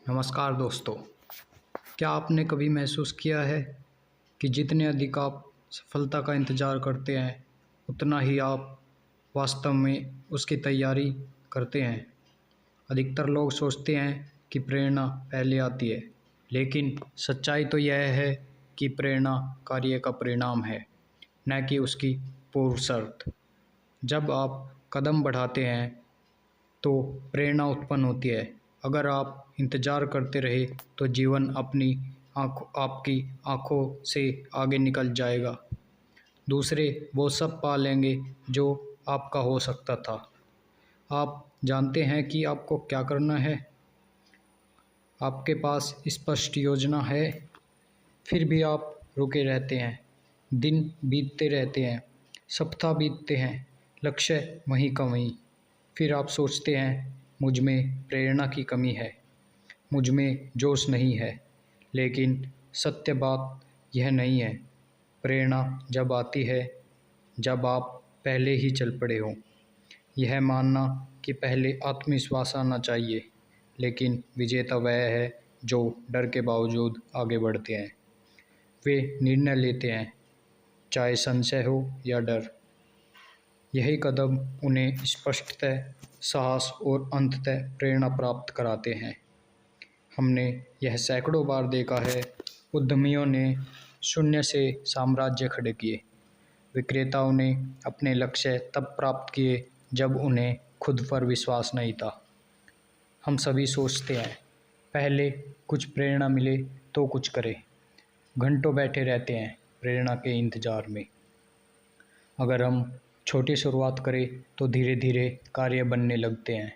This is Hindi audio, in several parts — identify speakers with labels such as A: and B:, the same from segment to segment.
A: नमस्कार दोस्तों। क्या आपने कभी महसूस किया है कि जितने अधिक आप सफलता का इंतज़ार करते हैं उतना ही आप वास्तव में उसकी तैयारी करते हैं। अधिकतर लोग सोचते हैं कि प्रेरणा पहले आती है, लेकिन सच्चाई तो यह है कि प्रेरणा कार्य का परिणाम है, न कि उसकी पूर्व शर्त। जब आप कदम बढ़ाते हैं तो प्रेरणा उत्पन्न होती है। अगर आप इंतज़ार करते रहे तो जीवन अपनी आपकी आँखों से आगे निकल जाएगा। दूसरे वो सब पा लेंगे जो आपका हो सकता था। आप जानते हैं कि आपको क्या करना है। आपके पास स्पष्ट योजना है, फिर भी आप रुके रहते हैं। दिन बीतते रहते हैं, सप्ताह बीतते हैं, लक्ष्य वहीं का वहीं। फिर आप सोचते हैं मुझ में प्रेरणा की कमी है, मुझ में जोश नहीं है। लेकिन सत्य बात यह नहीं है। प्रेरणा जब आती है जब आप पहले ही चल पड़े हों। यह मानना कि पहले आत्मविश्वास आना चाहिए, लेकिन विजेता वह है जो डर के बावजूद आगे बढ़ते हैं। वे निर्णय लेते हैं, चाहे संशय हो या डर। यही कदम उन्हें स्पष्टता, साहस और अंततः प्रेरणा प्राप्त कराते हैं। हमने यह सैकड़ों बार देखा है। उद्यमियों ने शून्य से साम्राज्य खड़े किए। विक्रेताओं ने अपने लक्ष्य तब प्राप्त किए जब उन्हें खुद पर विश्वास नहीं था। हम सभी सोचते हैं पहले कुछ प्रेरणा मिले तो कुछ करें। घंटों बैठे रहते हैं प्रेरणा के इंतज़ार में। अगर हम छोटी शुरुआत करें तो धीरे धीरे कार्य बनने लगते हैं।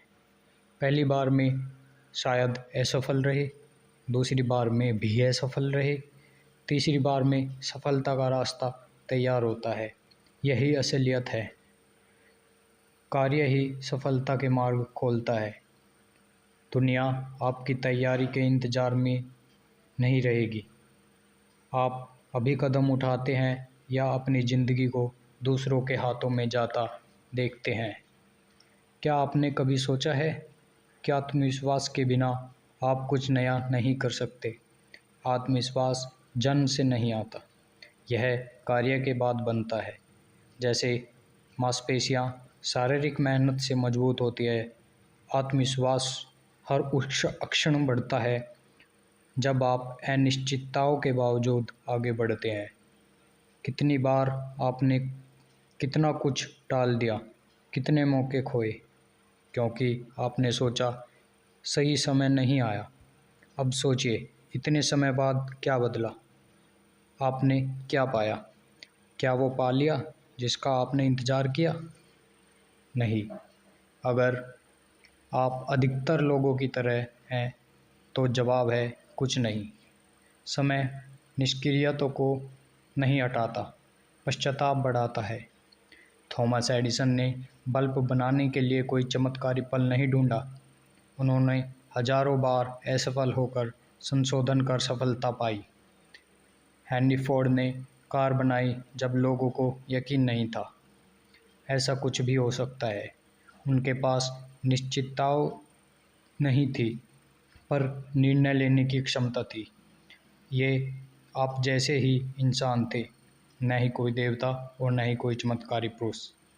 A: पहली बार में शायद असफल रहे, दूसरी बार में भी असफल रहे, तीसरी बार में सफलता का रास्ता तैयार होता है। यही असलियत है। कार्य ही सफलता के मार्ग खोलता है। दुनिया आपकी तैयारी के इंतज़ार में नहीं रहेगी। आप अभी कदम उठाते हैं या अपनी ज़िंदगी को दूसरों के हाथों में जाता देखते हैं। क्या आपने कभी सोचा है कि आत्मविश्वास के बिना आप कुछ नया नहीं कर सकते? आत्मविश्वास जन्म से नहीं आता, यह कार्य के बाद बनता है। जैसे मांसपेशियां शारीरिक मेहनत से मजबूत होती है, आत्मविश्वास हर उस क्षण बढ़ता है जब आप अनिश्चितताओं के बावजूद आगे बढ़ते हैं। कितनी बार आपने कितना कुछ टाल दिया, कितने मौके खोए, क्योंकि आपने सोचा सही समय नहीं आया। अब सोचिए, इतने समय बाद क्या बदला? आपने क्या पाया? क्या वो पा लिया जिसका आपने इंतज़ार किया? नहीं। अगर आप अधिकतर लोगों की तरह हैं तो जवाब है कुछ नहीं। समय निष्क्रियता को नहीं हटाता, पश्चाताप बढ़ाता है। थॉमस एडिसन ने बल्ब बनाने के लिए कोई चमत्कारी पल नहीं ढूंढा। उन्होंने हजारों बार असफल होकर संशोधन कर सफलता पाई। हेनरी फोर्ड ने कार बनाई जब लोगों को यकीन नहीं था। ऐसा कुछ भी हो सकता है। उनके पास निश्चितताओं नहीं थी, पर निर्णय लेने की क्षमता थी। ये आप जैसे ही इंसान थे, न ही कोई देवता और न ही कोई चमत्कारी पुरुष।